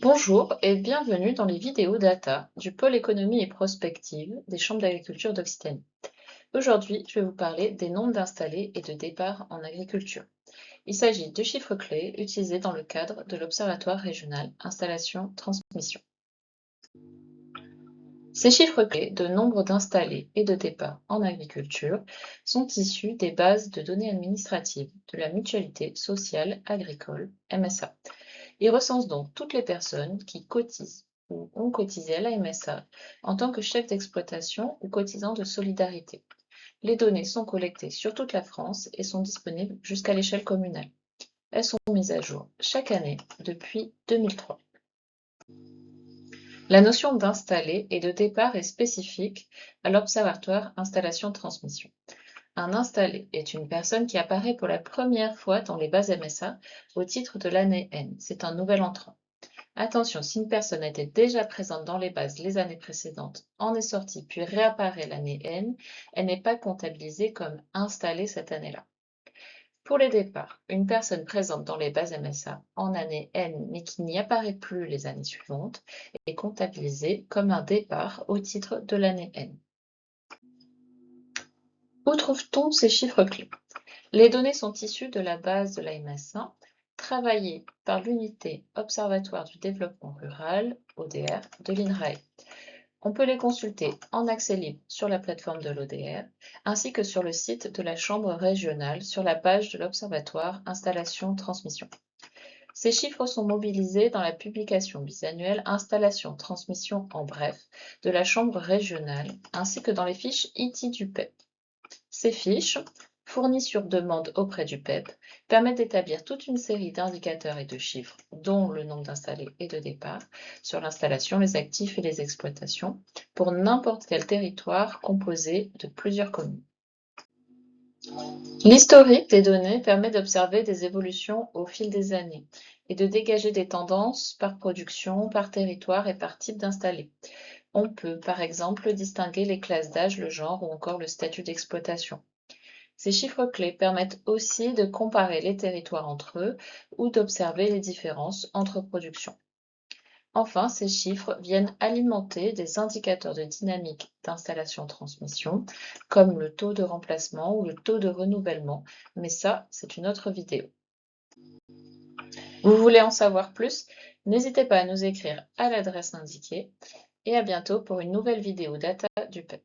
Bonjour et bienvenue dans les vidéos data du pôle économie et prospective des chambres d'agriculture d'Occitanie. Aujourd'hui, je vais vous parler des nombres d'installés et de départs en agriculture. Il s'agit de chiffres clés utilisés dans le cadre de l'Observatoire régional installation-transmission. Ces chiffres clés de nombre d'installés et de départs en agriculture sont issus des bases de données administratives de la Mutualité sociale agricole, MSA. Ils recensent donc toutes les personnes qui cotisent ou ont cotisé à la MSA en tant que chef d'exploitation ou cotisant de solidarité. Les données sont collectées sur toute la France et sont disponibles jusqu'à l'échelle communale. Elles sont mises à jour chaque année depuis 2003. La notion d'installé et de départ est spécifique à l'Observatoire installation-transmission. Un installé est une personne qui apparaît pour la première fois dans les bases MSA au titre de l'année N. C'est un nouvel entrant. Attention, si une personne était déjà présente dans les bases les années précédentes, en est sortie puis réapparaît l'année N, elle n'est pas comptabilisée comme installée cette année-là. Pour les départs, une personne présente dans les bases MSA en année N mais qui n'y apparaît plus les années suivantes est comptabilisée comme un départ au titre de l'année N. Où trouve-t-on ces chiffres clés? Les données sont issues de la base de la MSA, travaillée par l'unité Observatoire du développement rural, ODR, de l'INRAE. On peut les consulter en accès libre sur la plateforme de l'ODR, ainsi que sur le site de la Chambre régionale sur la page de l'Observatoire Installation-Transmission. Ces chiffres sont mobilisés dans la publication bisannuelle Installation-Transmission en bref de la Chambre régionale, ainsi que dans les fiches ITI du PEP. Ces fiches, fournies sur demande auprès du PEP, permettent d'établir toute une série d'indicateurs et de chiffres, dont le nombre d'installés et de départs, sur l'installation, les actifs et les exploitations, pour n'importe quel territoire composé de plusieurs communes. L'historique des données permet d'observer des évolutions au fil des années et de dégager des tendances par production, par territoire et par type d'installé. On peut, par exemple, distinguer les classes d'âge, le genre ou encore le statut d'exploitation. Ces chiffres clés permettent aussi de comparer les territoires entre eux ou d'observer les différences entre productions. Enfin, ces chiffres viennent alimenter des indicateurs de dynamique d'installation-transmission, comme le taux de remplacement ou le taux de renouvellement, mais ça, c'est une autre vidéo. Vous voulez en savoir plus? N'hésitez pas à nous écrire à l'adresse indiquée et à bientôt pour une nouvelle vidéo data du PEP.